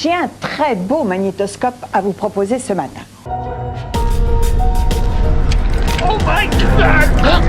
J'ai un très beau magnétoscope à vous proposer ce matin. Oh my God!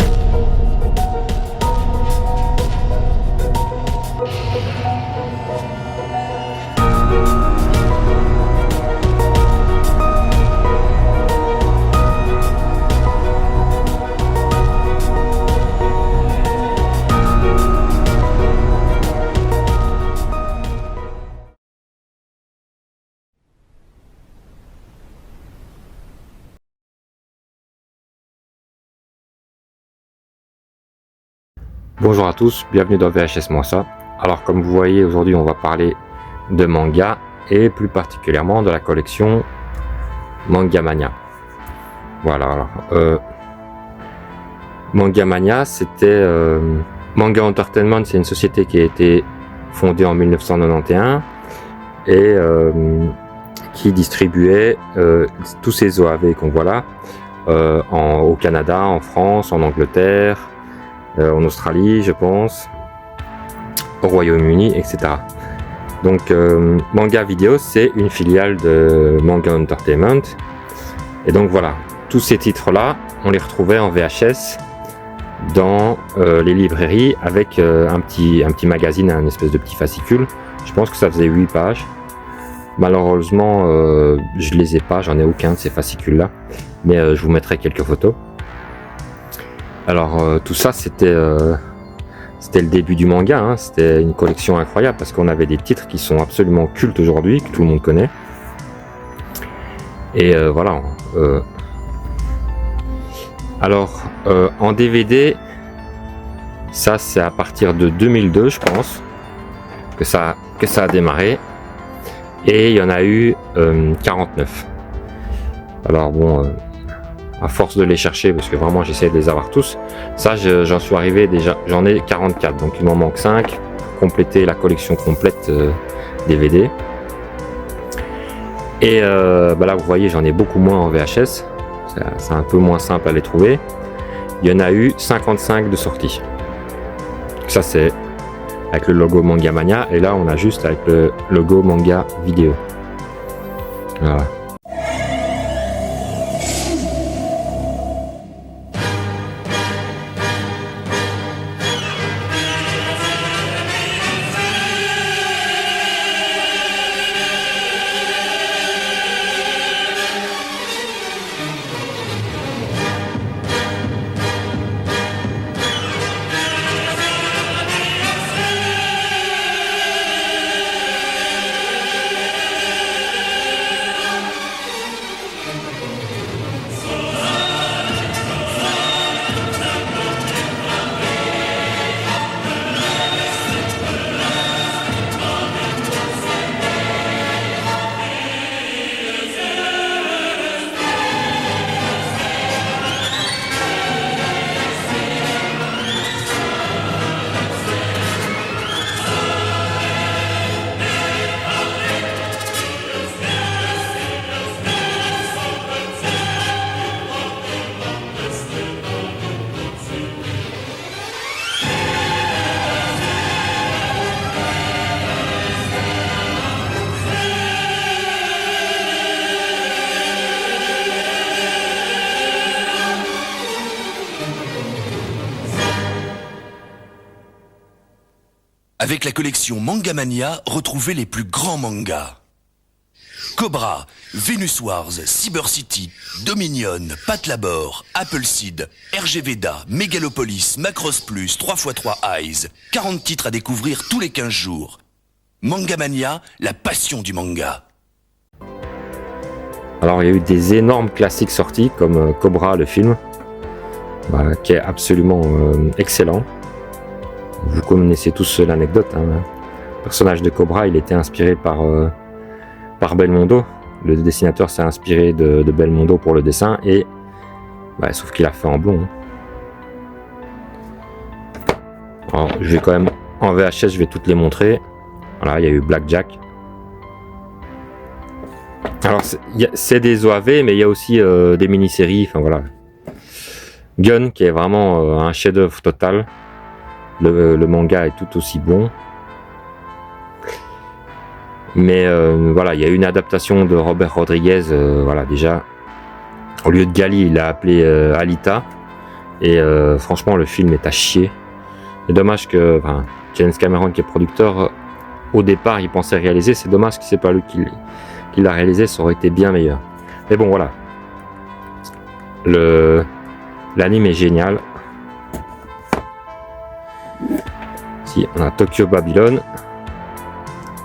Bonjour à tous, bienvenue dans VHS Ça. Alors comme vous voyez, aujourd'hui on va parler de manga et plus particulièrement de la collection Mangamania. Voilà, alors Mangamania, c'était Manga Entertainment, c'est une société qui a été fondée en 1991 et qui distribuait tous ces OAV qu'on voit là au Canada, en France, en Angleterre, en Australie, je pense, au Royaume-Uni, etc. Donc, Manga Video, c'est une filiale de Manga Entertainment. Et donc voilà, tous ces titres-là, on les retrouvait en VHS dans les librairies avec un petit magazine, un espèce de petit fascicule. Je pense que ça faisait 8 pages. Malheureusement, je les ai pas, j'en ai aucun de ces fascicules-là. Mais je vous mettrai quelques photos. Alors tout ça c'était le début du manga, hein. C'était une collection incroyable parce qu'on avait des titres qui sont absolument cultes aujourd'hui, que tout le monde connaît. Et voilà. Alors en DVD, ça c'est à partir de 2002 je pense que ça a démarré. Et il y en a eu 49. Alors bon... à force de les chercher, parce que vraiment j'essaie de les avoir tous, ça j'en suis arrivé déjà, j'en ai 44, donc il m'en manque 5 pour compléter la collection complète DVD. Et là vous voyez, j'en ai beaucoup moins en VHS, c'est un peu moins simple à les trouver. Il y en a eu 55 de sortie. Ça c'est avec le logo Mangamania, et là on a juste avec le logo Manga Vidéo. Voilà. Avec la collection Mangamania, retrouvez les plus grands mangas. Cobra, Venus Wars, Cyber City, Dominion, Patlabor, Appleseed, RG Veda, Megalopolis, Macross Plus, 3x3 Eyes. 40 titres à découvrir tous les 15 jours. Mangamania, la passion du manga. Alors il y a eu des énormes classiques sortis comme Cobra le film, qui est absolument excellent. Vous connaissez tous l'anecdote, hein. Le personnage de Cobra, il était inspiré par Belmondo. Le dessinateur s'est inspiré de Belmondo pour le dessin, et sauf qu'il a fait en blond, hein. Alors, je vais quand même en VHS, je vais toutes les montrer. Voilà, il y a eu Blackjack. Alors c'est des OAV, mais il y a aussi des mini-séries. Enfin voilà. Gun, qui est vraiment un chef-d'œuvre total. Le manga est tout aussi bon. Mais voilà, il y a eu une adaptation de Robert Rodriguez, voilà, déjà. Au lieu de Gali, il a appelé Alita. Et franchement, le film est à chier. C'est dommage que James Cameron, qui est producteur, au départ, il pensait réaliser. C'est dommage que c'est pas lui qui l'a réalisé, ça aurait été bien meilleur. Mais bon, voilà. L'anime est génial. Ici, on a Tokyo Babylon.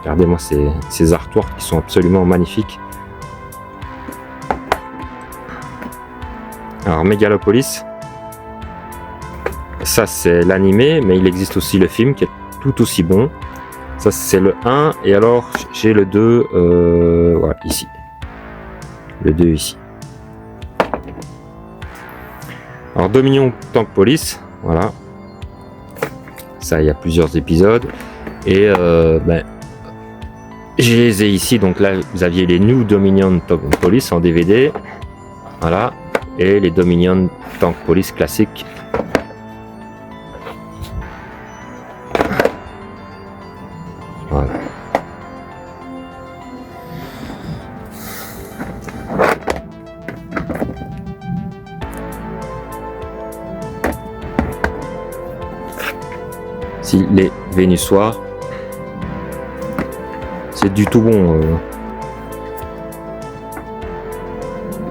Regardez-moi ces artworks qui sont absolument magnifiques. Alors, Megalopolis. Ça, c'est l'animé, mais il existe aussi le film qui est tout aussi bon. Ça, c'est le 1. Et alors, j'ai le 2, voilà, ici. Le 2 ici. Alors, Dominion Tank Police. Voilà. Ça, il y a plusieurs épisodes. Et je les ai ici. Donc là, vous aviez les New Dominion Tank Police en DVD. Voilà. Et les Dominion Tank Police classiques. Voilà. Si les Vénusoirs, c'est du tout bon.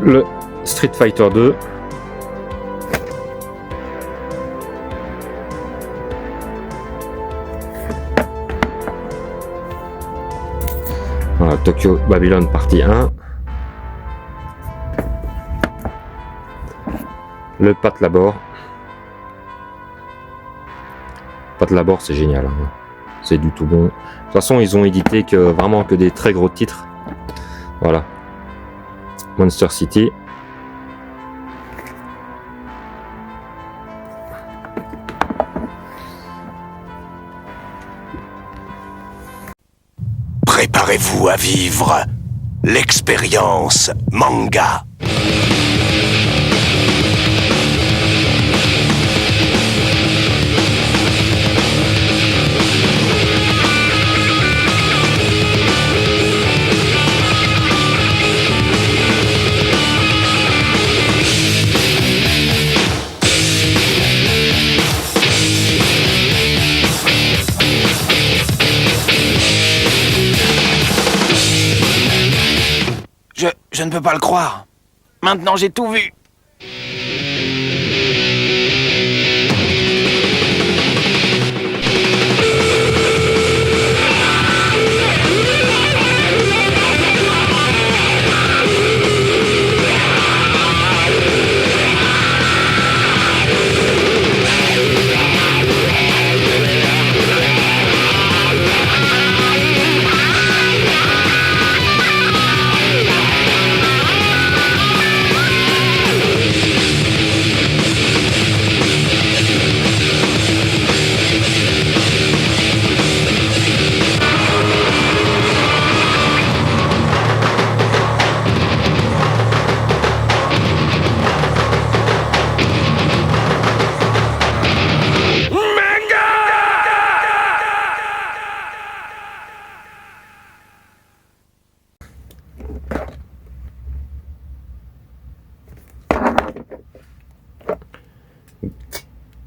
Le Street Fighter 2. Voilà, Tokyo Babylon partie 1. Le Pat Labor. Pat Labor, c'est génial. Hein. C'est du tout bon. De toute façon, ils ont édité vraiment que des très gros titres. Voilà. Monster City. Préparez-vous à vivre l'expérience manga. Je ne peux pas le croire. Maintenant, j'ai tout vu.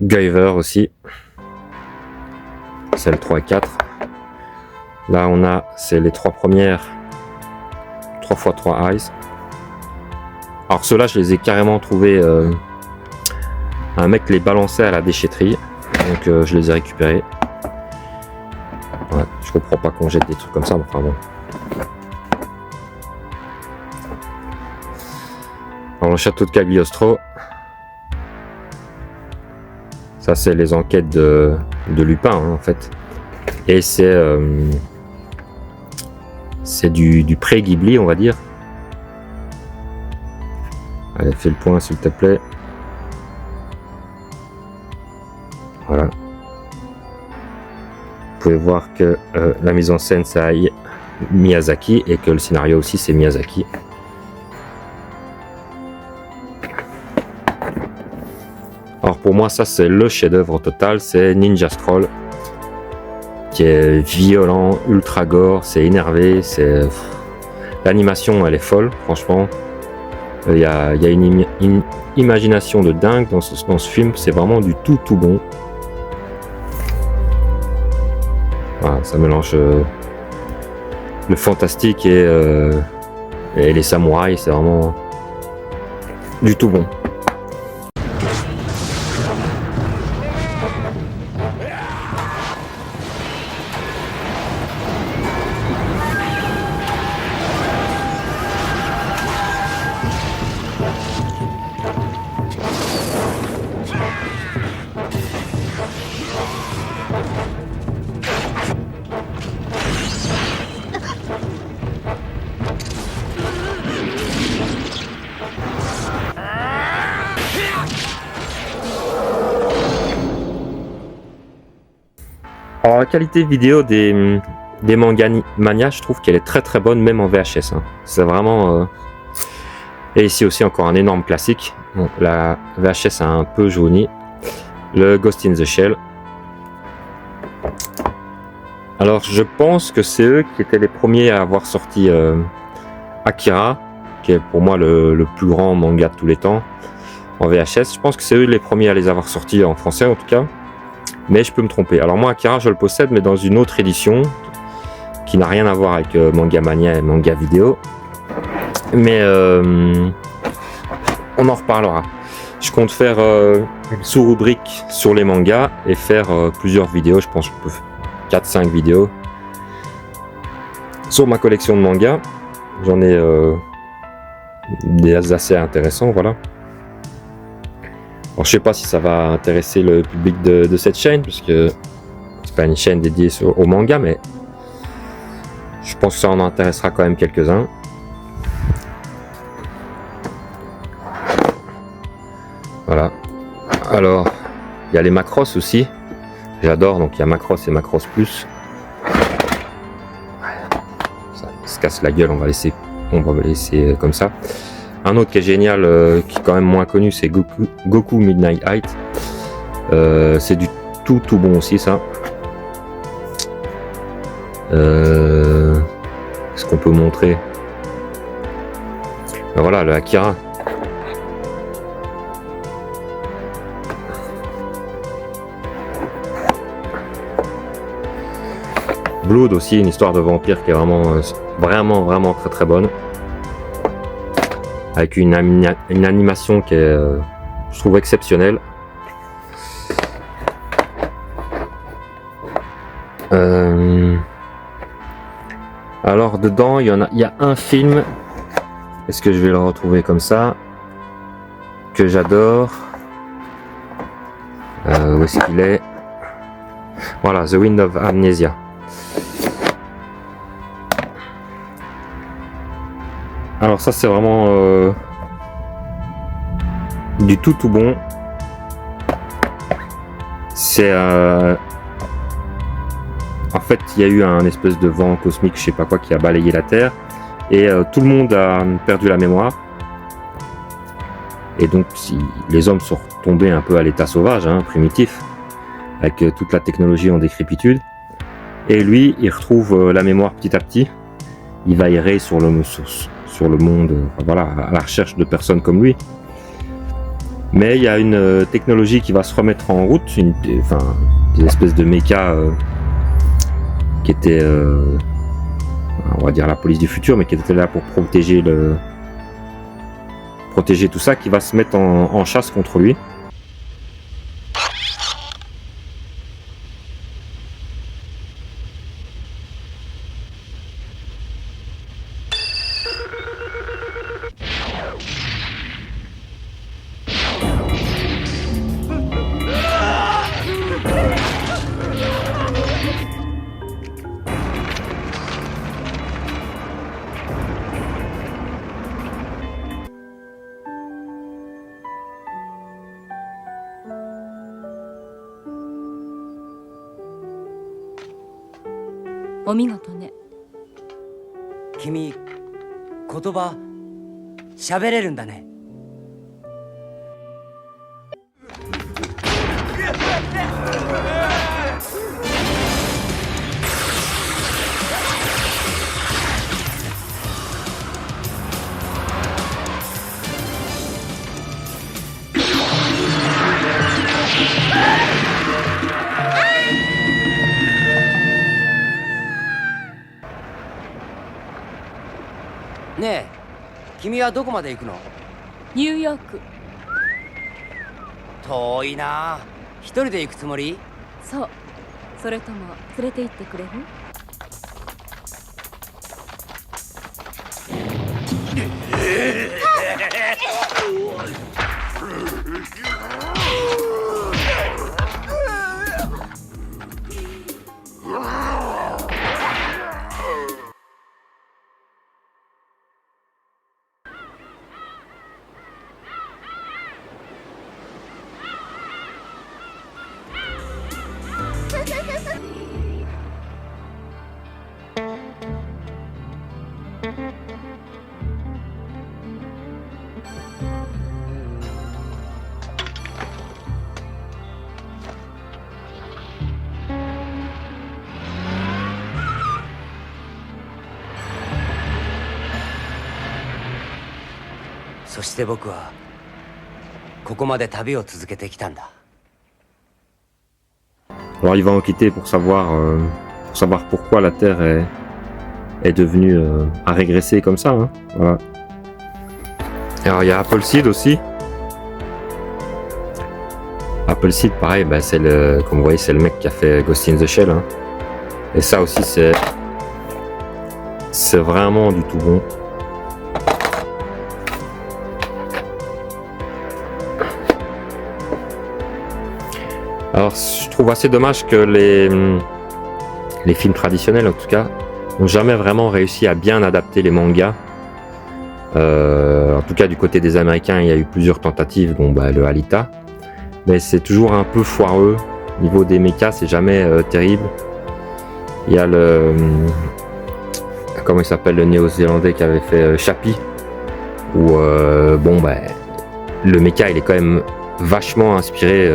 Guyver aussi. C'est le 3 et 4. Là on a, c'est les 3 premières 3x3 Eyes. Alors ceux-là je les ai carrément trouvés, un mec les balançait à la déchetterie, donc je les ai récupérés. Ouais, je comprends pas qu'on jette des trucs comme ça, mais enfin bon. Alors le château de Cagliostro. Ça, c'est les enquêtes de Lupin, hein, en fait. Et c'est du pré-Ghibli, on va dire. Allez, fais le point, s'il te plaît. Voilà. Vous pouvez voir que la mise en scène, c'est Miyazaki, et que le scénario aussi, c'est Miyazaki. Alors pour moi, ça c'est le chef-d'œuvre total, c'est Ninja Scroll. qui est violent, ultra gore, c'est énervé, c'est... L'animation, elle est folle, franchement. Il y a une imagination de dingue dans ce film, c'est vraiment du tout bon. Voilà, ça mélange le fantastique et les samouraïs, c'est vraiment du tout bon. Alors la qualité vidéo des Mangamania, je trouve qu'elle est très bonne même en VHS. Hein. C'est vraiment... Et ici aussi encore un énorme classique. Bon, la VHS a un peu jauni. Le Ghost in the Shell. Alors je pense que c'est eux qui étaient les premiers à avoir sorti Akira, qui est pour moi le plus grand manga de tous les temps, en VHS. Je pense que c'est eux les premiers à les avoir sortis en français en tout cas. Mais je peux me tromper. Alors moi, Akira, je le possède, mais dans une autre édition qui n'a rien à voir avec Mangamania et Manga Vidéo. Mais on en reparlera. Je compte faire une sous-rubrique sur les mangas et faire plusieurs vidéos. Je pense que je peux 4-5 vidéos sur ma collection de mangas. J'en ai des assez intéressants, voilà. Alors, je sais pas si ça va intéresser le public de cette chaîne, parce que c'est pas une chaîne dédiée au manga, mais je pense que ça en intéressera quand même quelques-uns. Voilà. Alors, il y a les Macross aussi. J'adore, donc il y a Macross et Macross Plus. Ça se casse la gueule, on va laisser comme ça. Un autre qui est génial, qui est quand même moins connu, c'est Goku Midnight Height. C'est du tout bon aussi, ça. Est-ce qu'on peut montrer? Ben voilà, le Akira. Blood aussi, une histoire de vampire qui est vraiment très bonne. Avec une animation qui est, je trouve, exceptionnelle. Alors dedans, il y a un film. Est-ce que je vais le retrouver comme ça? Que j'adore. Où est-ce qu'il est? Voilà, The Wind of Amnesia. Alors ça c'est vraiment du tout bon. C'est en fait il y a eu un espèce de vent cosmique, je sais pas quoi, qui a balayé la Terre et tout le monde a perdu la mémoire. Et donc les hommes sont retombés un peu à l'état sauvage, hein, primitif, avec toute la technologie en décrépitude. Et lui, il retrouve la mémoire petit à petit. Il va errer sur le monde, voilà, à la recherche de personnes comme lui. Mais il y a une technologie qui va se remettre en route, des espèces de méca qui étaient, on va dire la police du futur, mais qui était là pour protéger tout ça, qui va se mettre en chasse contre lui.お見事ね。君、言葉喋れるんだね。君はどこまで行くの？ニューヨーク。遠いな。一人で行くつもり？そう。それとも連れて行ってくれる？そして僕はここまで旅を続けてきたんだ。Alors il va en quitter pour savoir pourquoi la Terre est devenue a régressé comme ça. Hein. Voilà. Alors il y a Appleseed aussi. Appleseed, pareil, bah, comme vous voyez, c'est le mec qui a fait Ghost in the Shell. Hein. Et ça aussi, c'est vraiment du tout bon. Alors, je trouve assez dommage que les films traditionnels, en tout cas, n'ont jamais vraiment réussi à bien adapter les mangas. En tout cas, du côté des Américains, il y a eu plusieurs tentatives, dont le Alita. Mais c'est toujours un peu foireux. Au niveau des mechas, c'est jamais terrible. Il y a comment il s'appelle, le néo-zélandais qui avait fait Chappie. Où, le mecha, il est quand même vachement inspiré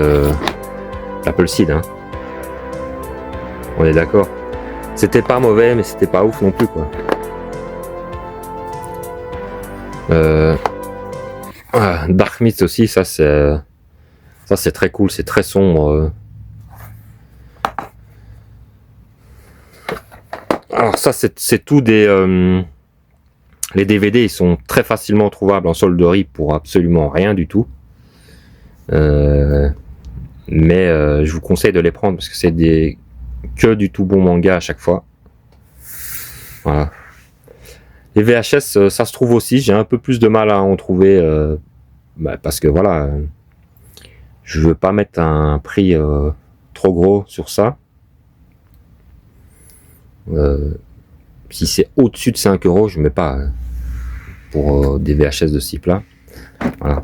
d'Appleseed. Hein. On est d'accord. C'était pas mauvais, mais c'était pas ouf non plus, quoi. Dark Myth aussi, ça c'est très cool, c'est très sombre. Alors ça c'est tout des les DVD, ils sont très facilement trouvables en solderie pour absolument rien du tout. Mais je vous conseille de les prendre parce que c'est que du tout bon manga à chaque fois. Voilà. Les VHS, ça se trouve aussi. J'ai un peu plus de mal à en trouver parce que voilà, je veux pas mettre un prix trop gros sur ça. Si c'est au-dessus de 5 €, je mets pas pour des VHS de ce type-là. Voilà.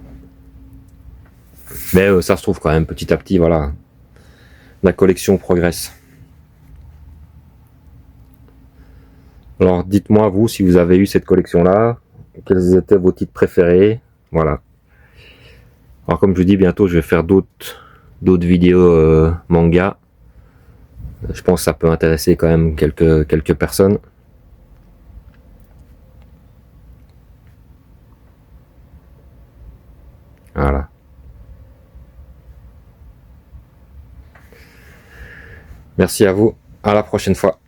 Mais ça se trouve quand même petit à petit. Voilà, la collection progresse. Alors dites-moi vous si vous avez eu cette collection là, quels étaient vos titres préférés. Voilà. Alors comme je vous dis, bientôt je vais faire d'autres vidéos manga. Je pense que ça peut intéresser quand même quelques personnes. Voilà. Merci à vous, à la prochaine fois.